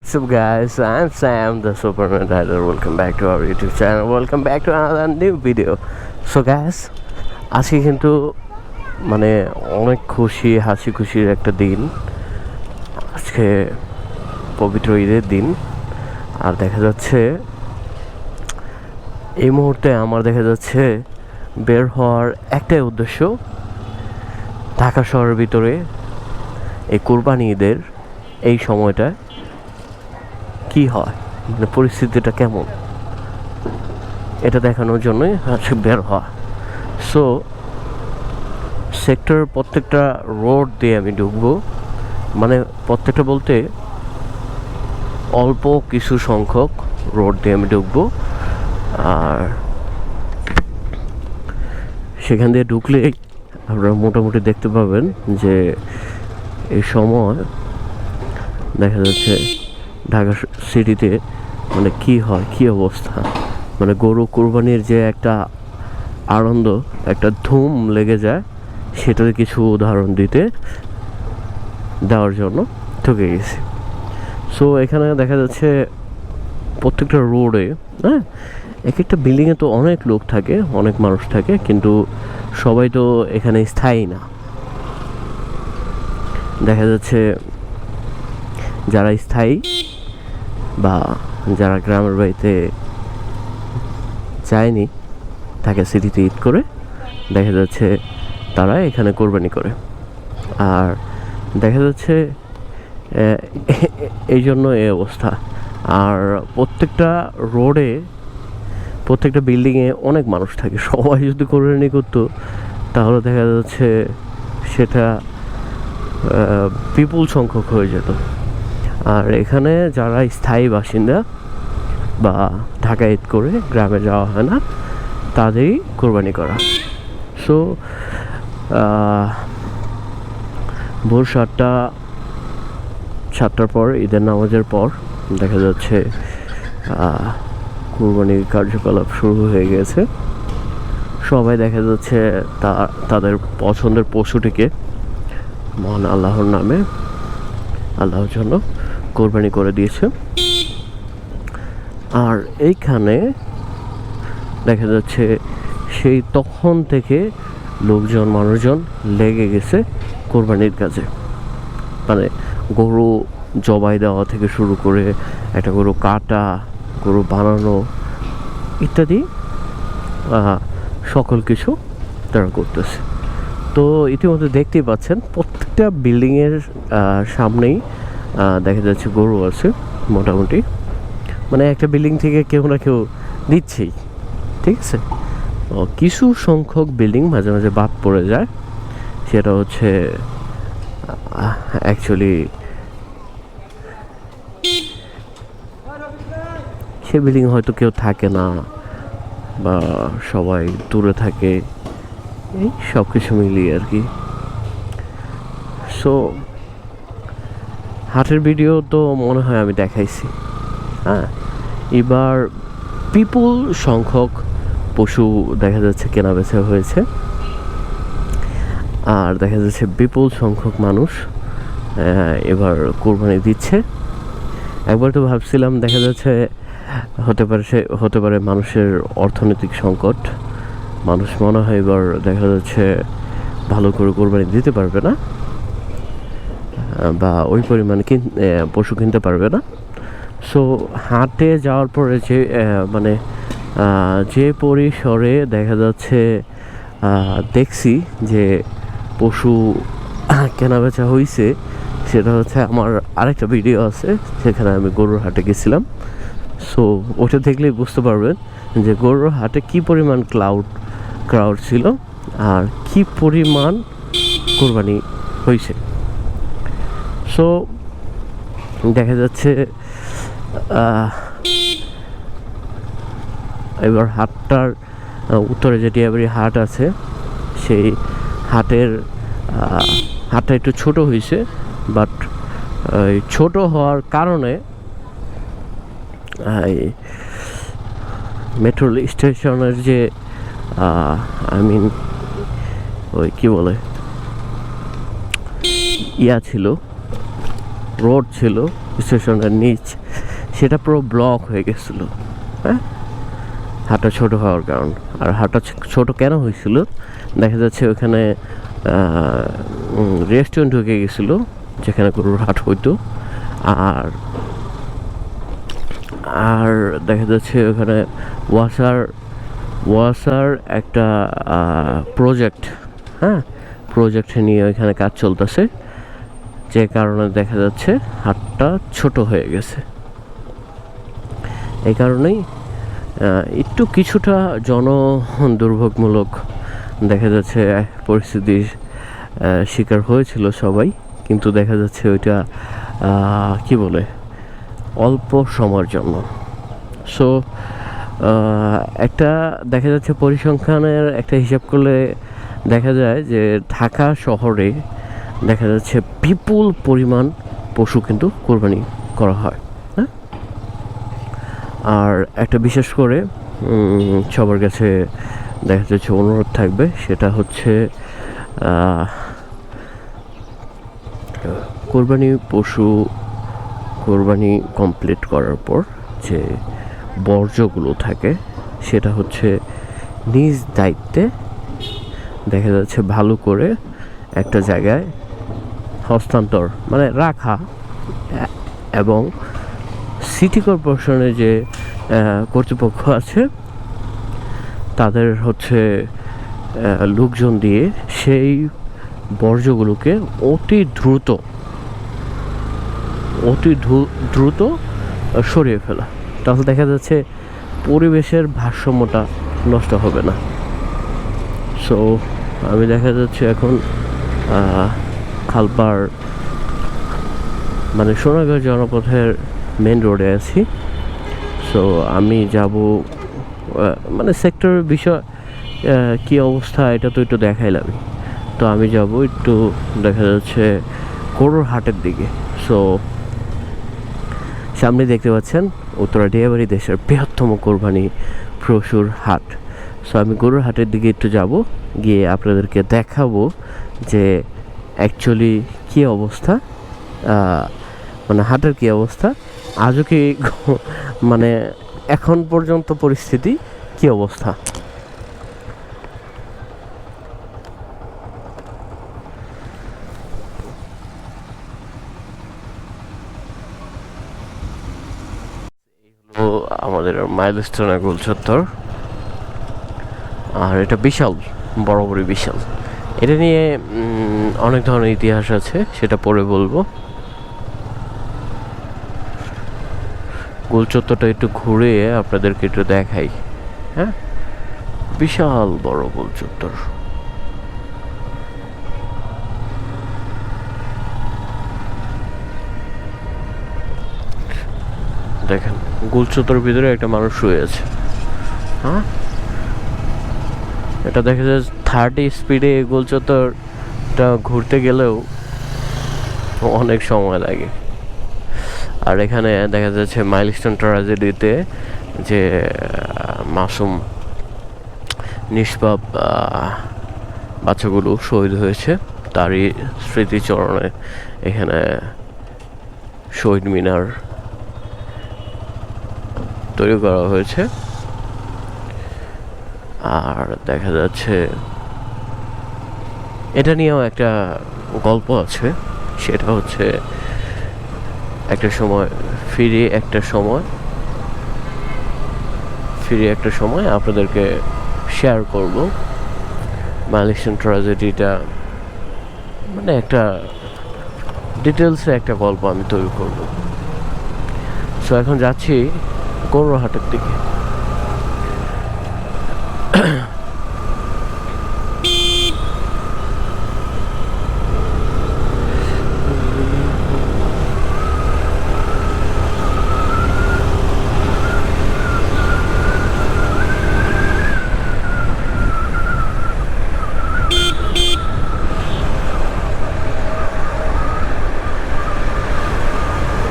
What's up, guys? I'm Sam, the Superman Rider. Welcome back to our YouTube channel. Welcome back to another new video. So, guys, আজকে কিন্তু মানে অনেক খুশি হাসি খুশির একটা দিন। আজকে পবিত্র ঈদের দিন। আর দেখা যাচ্ছে এই মুহূর্তে আমার দেখা যাচ্ছে বের হওয়ার একটাই উদ্দেশ্য, ঢাকা শহরের ভিতরে এই কুরবানি ঈদের এই সময়টা কি হয়, মানে পরিস্থিতিটা কেমন, এটা দেখানোর জন্যই আজকে বের হওয়া। সো সেক্টর প্রত্যেকটা রোড দিয়ে আমি ঢুকবো, মানে প্রত্যেকটা বলতে অল্প কিছু সংখ্যক রোড দিয়ে আমি ঢুকবো। আর সেখান দিয়ে ঢুকলেই আপনারা মোটামুটি দেখতে পাবেন যে এই সময় দেখা যাচ্ছে ঢাকা সিটিতে মানে কি হয়, কি অবস্থা, মানে গরু কোরবানির যে একটা আনন্দ, একটা ধুম লেগে যায়, সেটার কিছু উদাহরণ দেওয়ার জন্য ঢুকে গেছি। সো এখানে দেখা যাচ্ছে প্রত্যেকটা রোডে এক একটা বিল্ডিংয়ে তো অনেক লোক থাকে, অনেক মানুষ থাকে, কিন্তু সবাই তো এখানে স্থায়ী না। দেখা যাচ্ছে যারা স্থায়ী বা যারা গ্রামের বাড়িতে যায়নি, ঢাকা সিটিতে ঈদ করে, দেখা যাচ্ছে তারা এখানে কোরবানি করে। আর দেখা যাচ্ছে এই জন্য এই অবস্থা। আর প্রত্যেকটা রোডে, প্রত্যেকটা বিল্ডিংয়ে অনেক মানুষ থাকে। সবাই যদি কোরবানি করতো তাহলে দেখা যাচ্ছে সেটা বিপুল সংখ্যক হয়ে যেত। আর এখানে যারা স্থায়ী বাসিন্দা বা ঢাকা ঈদ করে গ্রামে যাওয়া হয় না, তাদেরই কোরবানি করা। সো ভোর 7টার পর, ঈদের নামাজের পর দেখা যাচ্ছে কোরবানির কার্যকলাপ শুরু হয়ে গেছে। সবাই দেখা যাচ্ছে তাদের পছন্দের পশুটিকে মহান আল্লাহর নামে, আল্লাহর জন্য কোরবানি করে দিয়েছে। আর এইখানে দেখা যাচ্ছে সেই তখন থেকে মানুষজন লেগে গেছে কোরবানির কাজে, মানে গরু জবাই দেওয়া থেকে শুরু করে একটা গরু কাটা, গরু বানানো ইত্যাদি সকল কিছু তারা করতেছে। তো ইতিমধ্যে দেখতেই পাচ্ছেন প্রত্যেকটা বিল্ডিংয়ের সামনেই দেখা যাচ্ছে গরু আছে। মোটামুটি মানে একটা বিল্ডিং থেকে কেউ না কেউ দিচ্ছেই, ঠিক আছে। কিছু সংখ্যক বিল্ডিং মাঝে মাঝে বাদ পড়ে যায়, সেটা হচ্ছে অ্যাকচুয়ালি সে বিল্ডিং হয়তো কেউ থাকে না বা সবাই দূরে থাকে, এই সব কিছু মিলিয়ে আর কি। সো হাটের ভিডিও তো মনে হয় আমি দেখাইছি। এবার বিপুল সংখ্যক পশু দেখা যাচ্ছে কেনা বেচা হয়েছে। আর দেখা যাচ্ছে বিপুল সংখ্যক মানুষ এবার কোরবানি দিচ্ছে। একবার তো ভাবছিলাম দেখা যাচ্ছে হতে পারে মানুষের অর্থনৈতিক সংকট, মানুষ মনে হয় এবার দেখা যাচ্ছে ভালো করে কোরবানি দিতে পারবে না বা ওই পরিমাণ পশু কিনতে পারবে না। সো হাটে যাওয়ার পরে যে মানে যে পরিসরে দেখা যাচ্ছে দেখছি যে পশু কেনাবেচা হয়েছে, সেটা হচ্ছে আমার আরেকটা ভিডিও আছে, সেখানে আমি গরুর হাটে গেছিলাম। সো ওটা দেখলেই বুঝতে পারবেন যে গরুর হাটে কী পরিমাণ ক্রাউড ছিল আর কী পরিমাণ কোরবানি হয়েছে। সো দেখা যাচ্ছে এবার হাটটার উত্তরে যে টিয়াবাড়ি হাট আছে, সেই হাটটা একটু ছোট হয়েছে, বাট ছোট হওয়ার কারণে মেট্রো স্টেশনের যে ওই কি বলে ছিল, রোড ছিল, স্টেশনের নিচ সেটা পুরো ব্লক হয়ে গেছিলো। হ্যাঁ, হাটটা ছোট হওয়ার কারণ। আর হাটটা ছোট কেন হয়েছিল, দেখা যাচ্ছে ওখানে রেস্টুরেন্ট ঢুকে গেছিলো যেখানে গরুর হাট হইতো। আর আর দেখা যাচ্ছে ওখানে ওয়াসার একটা প্রজেক্ট, হ্যাঁ, প্রজেক্ট নিয়ে ওইখানে কাজ চলতেছে, যে কারণে দেখা যাচ্ছে হাটটা ছোট হয়ে গেছে। এই কারণেই একটু কিছুটা দুর্ভোগমূলক দেখা যাচ্ছে পরিস্থিতির শিকার হয়েছিল সবাই, কিন্তু দেখা যাচ্ছে ওইটা কি বলে অল্প সময়ের জন্য। সো একটা দেখা যাচ্ছে পরিসংখ্যানের একটা হিসাব করলে দেখা যায় যে ঢাকা শহরে দেখা যাচ্ছে বিপুল পরিমাণ পশু কিন্তু কোরবানি করা হয়। হ্যাঁ, আর একটা বিশেষ করে সবার কাছে দেখা যাচ্ছে অনুরোধ থাকবে, সেটা হচ্ছে কোরবানি কমপ্লিট করার পর যে বর্জ্যগুলো থাকে সেটা হচ্ছে নিজ দায়িত্বে দেখা যাচ্ছে ভালো করে একটা জায়গায় হস্তান্তর মানে রাখা, এবং সিটি কর্পোরেশনের যে কর্তৃপক্ষ আছে তাদের হচ্ছে লোকজন দিয়ে সেই বর্জ্যগুলোকে অতি দ্রুত সরিয়ে ফেলা, তাহলে দেখা যাচ্ছে পরিবেশের ভারসাম্যটা নষ্ট হবে না। সো আমি দেখা যাচ্ছে এখন খালপাড় মানে সোনারগাঁও জনপথের মেন রোডে আছি। সো আমি যাব মানে সেক্টরের বিষয় কি অবস্থা এটা তো একটু দেখাইলাম। তো আমি যাব একটু দেখা যাচ্ছে গরুর হাটের দিকে। সো সামনে দেখতে পাচ্ছেন উত্তরা ডিয়াবাড়ি দেশের বৃহত্তম কোরবানি পশুর হাট। সো আমি গরুর হাটের দিকে একটু যাব, গিয়ে আপনাদেরকে দেখাবো যে অ্যাকচুয়ালি কী অবস্থা, মানে হাটের কী অবস্থা, আজও কি মানে এখন পর্যন্ত পরিস্থিতি কী অবস্থা। আমাদের মাইলস্টোন গোল চত্বর, আর এটা বিশাল, বরাবরই বিশাল। এটা নিয়ে অনেক ধরনের ইতিহাস আছে, সেটা পরে বলবো। গোল চত্বরটা একটু ঘুরে আপনাদেরকে একটু দেখাই। হ্যাঁ, বিশাল বড় গোল চত্বর। দেখেন গোল চত্বরের ভিতরে একটা মানুষ শুয়ে আছে। হ্যাঁ, এটা দেখা যায় 30 স্পিডে গোল চত্বরটা ঘুরতে গেলেও অনেক সময় লাগে। আর এখানে দেখা যাচ্ছে মাইলস্টোন ট্র্যাজেডিতে যে মাসুম নিষ্পাপ বাচ্চাগুলো শহীদ হয়েছে তারই স্মৃতিচরণে এখানে শহীদ মিনার তৈরি করা হয়েছে। আর দেখা যাচ্ছে এটা নিয়েও একটা গল্প আছে, সেটা হচ্ছে একটা সময় আপনাদেরকে শেয়ার করব মাইলস্টোন ট্র্যাজেডিটা, মানে একটা ডিটেলসে একটা গল্প আমি তৈরি করব। সো এখন যাচ্ছি গরুর হাটের দিকে।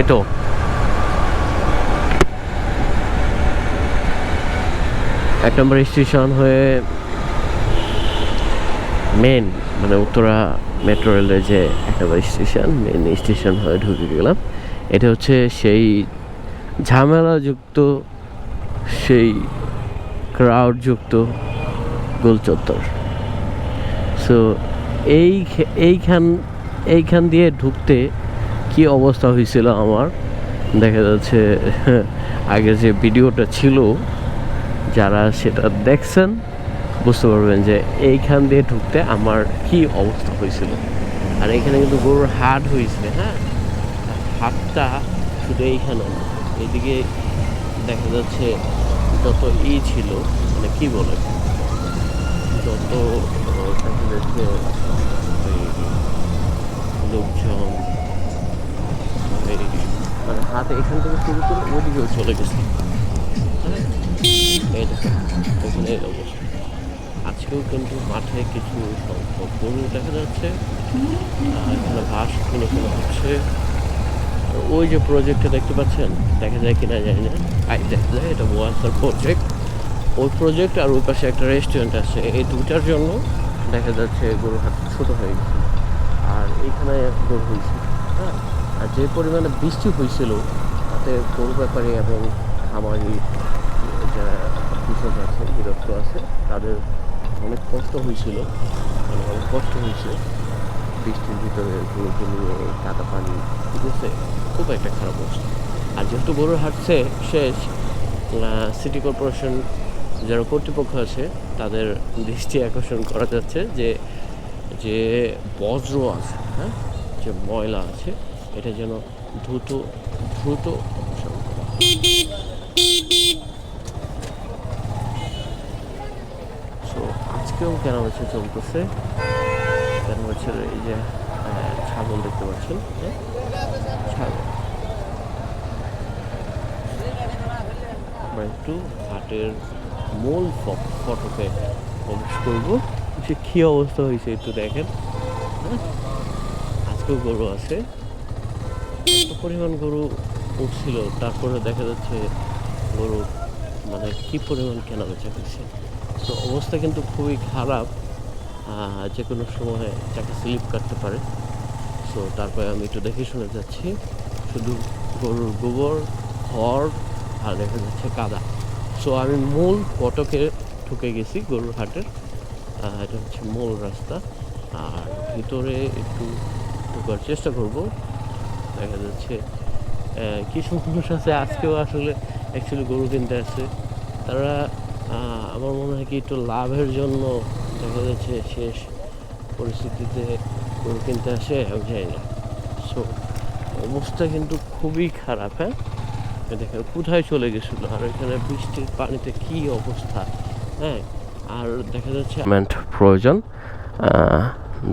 এটো এক নম্বর স্টেশন হয়ে মেন মানে উত্তরা মেট্রো রেলের যে এক নম্বর স্টেশন, মেন স্টেশন হয়ে ঢুকে গেলাম। এটা হচ্ছে সেই ঝামেলাযুক্ত, সেই ক্রাউডযুক্ত গোল চত্বর। সো এইখান দিয়ে ঢুকতে কি অবস্থা হয়েছিল আমার, দেখা যাচ্ছে আগে যে ভিডিওটা ছিল, যারা সেটা দেখছেন বুঝতে পারবেন যে এইখান দিয়ে ঢুকতে আমার কি অবস্থা হয়েছিল। আর এখানে কিন্তু গরুর হাট হয়েছে, হ্যাঁ, হাটটা শুধু এইখানে না, এইদিকে দেখা যাচ্ছে যত ছিল, মানে কি বলে, যত দেখা যাচ্ছে লোকজন, মানে হাট এখান থেকে শুরু করে ওইদিকেও চলে গেছে। হ্যাঁ, এখানে এই অবস্থা। আজকেও কিন্তু মাঠে কিছু সংখ্যক গরু দেখা যাচ্ছে, এখানে ঘাস কিনে ফেলা হচ্ছে। ওই যে প্রজেক্টটা দেখতে পাচ্ছেন, দেখা যায় কিনা জানি না, দেখা যায় এটা ওয়াসার প্রজেক্ট। ওই প্রজেক্ট আর ওই পাশে একটা রেস্টুরেন্ট আছে, এই দুটার জন্য দেখা যাচ্ছে গরু হাট ছোটো হয়ে গেছে। আর এইখানে গরু হয়েছে, হ্যাঁ। আর যে পরিমাণে বৃষ্টি হয়েছিল তাতে গরু ব্যাপারী এবং খামারি যারা কৃষক আছে, বিরক্ত আছে, তাদের অনেক কষ্ট হয়েছিল, মানে অনেক কষ্ট হয়েছে বৃষ্টির ভিতরে গরুকে নিয়ে, কাদা পানি, ঠিক আছে, খুব একটা খারাপ অবস্থা। আর যেহেতু গরুর হাঁটছে শেষ, সিটি কর্পোরেশন যারা কর্তৃপক্ষ আছে তাদের দৃষ্টি আকর্ষণ করা যাচ্ছে যে যে বজ্র আছে, হ্যাঁ, যে ময়লা আছে, এটা যেন দ্রুত অপসারণ করা হয়। সো আজকেও কেনাবেচা চলতেছে। কেনাবেচার এই যে ছাগল দেখতে পাচ্ছেন, ছাগল। আমরা একটু হাটের মূল ফটকে প্রবেশ করবো, যে কী অবস্থা হয়েছে একটু দেখেন। আজকেও গরু আছে, এত পরিমাণ গরু উঠছিল, তারপরে দেখা যাচ্ছে গরু মানে কি পরিমাণ কেনাবেচা হয়েছে। তো অবস্থা কিন্তু খুবই খারাপ, যে কোনো সময় চাকা স্লিপ কাটতে পারে। সো তারপরে আমি একটু দেখে শুনে যাচ্ছি, শুধু গরুর গোবর, খড় আর দেখা যাচ্ছে কাদা। সো আমি মূল ফটকে ঢুকে গেছি গরুর হাটের, এটা হচ্ছে মূল রাস্তা। আর ভিতরে একটু ঢোকার চেষ্টা করব। দেখা যাচ্ছে কিছু মানুষ আছে আজকেও আসলে অ্যাকচুয়ালি গরু কিনতে আসছে, তারা আমার মনে হয় কি একটু লাভের জন্য দেখা যাচ্ছে শেষ পরিস্থিতিতে গরু কিনতে আসে, আমি জানি না। সো অবস্থা কিন্তু খুবই খারাপ, হ্যাঁ, দেখেন কোথায় চলে গেছিলো, আর এখানে বৃষ্টির পানিতে কি অবস্থা, হ্যাঁ। আর দেখা যাচ্ছে প্রয়োজন,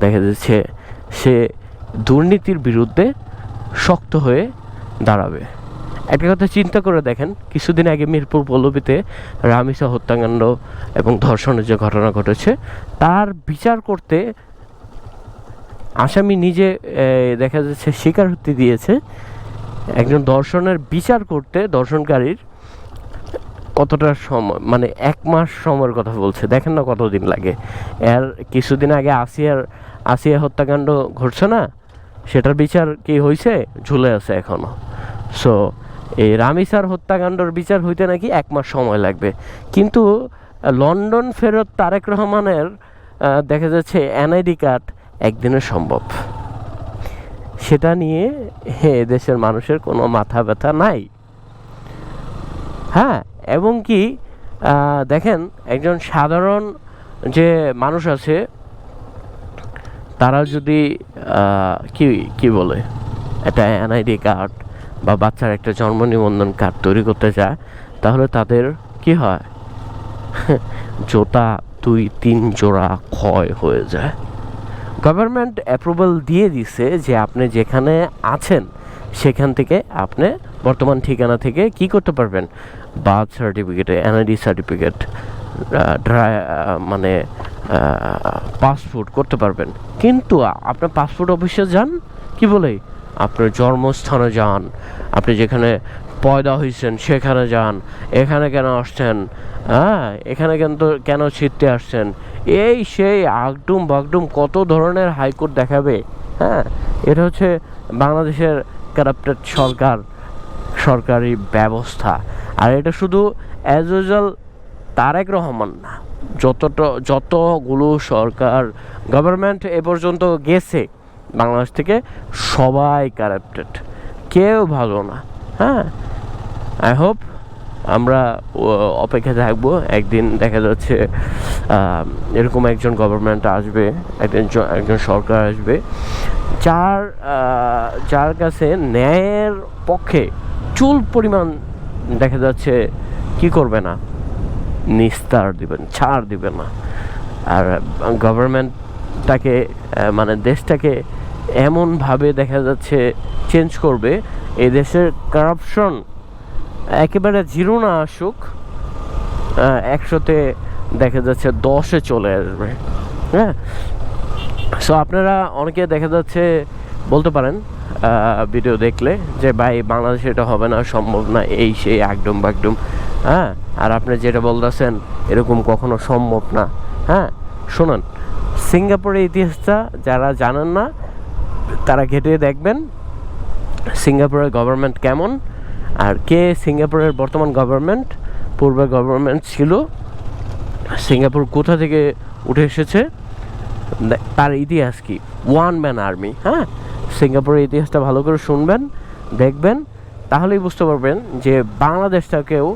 দেখা যাচ্ছে সে দুর্নীতির বিরুদ্ধে শক্ত হয়ে দাঁড়াবে। একটা কথা চিন্তা করে দেখেন, কিছুদিন আগে মিরপুর পল্লবীতে রামিসা হত্যাকাণ্ড এবং ধর্ষণের যে ঘটনা ঘটেছে, তার বিচার করতে আসামি নিজে দেখা যাচ্ছে স্বীকারোক্তি দিয়েছে। একজন ধর্ষণের বিচার করতে দর্শনকারীর কতটা সময়, মানে 1 মাস সময়ের কথা বলছে, দেখেন না কতদিন লাগে। এর কিছুদিন আগে আসিয়া হত্যাকাণ্ড ঘটছে না, সেটার বিচার কি হয়েছে, ঝুলে আছে এখনো। সো এই রামিসার হত্যাকাণ্ডর বিচার হইতে নাকি 1 মাস সময় লাগবে, কিন্তু লন্ডন ফেরত তারেক রহমানের দেখা যাচ্ছে এনআইডি কার্ড একদিনে সম্ভব। সেটা নিয়ে দেশের মানুষের কোনো মাথা ব্যথা নাই, হ্যাঁ। এবং কি দেখেন, একজন সাধারণ যে মানুষ আছে, তারা যদি কি বলে, একটা এনআইডি কার্ড বা বাচ্চার একটা জন্ম নিবন্ধন কার্ড তৈরি করতে চায়, তাহলে তাদের কি হয়, জোতা 2-3 জোড়া ক্ষয় হয়ে যায়। গভর্নমেন্ট অ্যাপ্রুভাল দিয়ে দিছে যে আপনি যেখানে আছেন সেখান থেকে আপনি বর্তমান ঠিকানা থেকে কি করতে পারবেন, বার্থ সার্টিফিকেট, এনআইডি সার্টিফিকেট, মানে পাসপোর্ট করতে পারবেন। কিন্তু আপনার পাসপোর্ট অফিসে যান, কি বলে, আপনার জন্মস্থানে যান, আপনি যেখানে পয়দা হয়েছেন সেখানে যান, এখানে কেন আসছেন, হ্যাঁ, এখানে কেন ছিটতে আসছেন, এই সেই আগডুম বাগডুম কত ধরনের হাইকোর্ট দেখাবে, হ্যাঁ। এটা হচ্ছে বাংলাদেশের কারাপ্টেড সরকারি ব্যবস্থা। আর এটা শুধু অ্যাজ ইউজুয়াল তারেক রহমান না, যতগুলো সরকার গভর্নমেন্ট এ পর্যন্ত গেছে বাংলাদেশ থেকে সবাই কারাপ্টেড, কেউ ভালো না। হ্যাঁ, আই হোপ আমরা অপেক্ষা থাকবো, একদিন দেখা যাচ্ছে এরকম একজন গভর্নমেন্ট আসবে, একজন সরকার আসবে যার কাছে ন্যায়ের পক্ষে চুল পরিমাণ দেখা যাচ্ছে কি করবে না, নিস্তার দিবেন, ছাড় দিবে না। আর গভর্নমেন্টটাকে মানে দেশটাকে এমনভাবে দেখা যাচ্ছে চেঞ্জ করবে, এই দেশের কারাপশন একেবারে জিরো না আসুক, 100-তে দেখা যাচ্ছে 10-এ চলে আসবে। হ্যাঁ, সো আপনারা অনেকে দেখা যাচ্ছে বলতে পারেন ভিডিও দেখলে যে ভাই বাংলাদেশে এটা হবে না, সম্ভব না, এই সেই একদম বাকডুম। হ্যাঁ, আর আপনি যেটা বলতেছেন এরকম কখনো সম্ভব না। হ্যাঁ, শুনুন, সিঙ্গাপুরের ইতিহাসটা যারা জানেন না তারা ঘেঁটে দেখবেন সিঙ্গাপুরের গভর্নমেন্ট কেমন, আর কে সিঙ্গাপুরের বর্তমান গভর্নমেন্ট, পূর্বে গভর্নমেন্ট ছিল, সিঙ্গাপুর কোথা থেকে উঠে এসেছে, তার ইতিহাস কি, ওয়ান ম্যান আর্মি। হ্যাঁ, সিঙ্গাপুরের ইতিহাসটা ভালো করে শুনবেন, দেখবেন, তাহলেই বুঝতে পারবেন যে বাংলাদেশটাকেও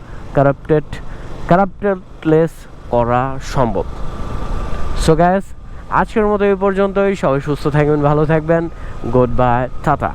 কারাপ্টেডলেস করা সম্ভব। সো গাইস, আজকের মতো এই পর্যন্তই। সবাই সুস্থ থাকবেন, ভালো থাকবেন, গুড বাই, টাটা।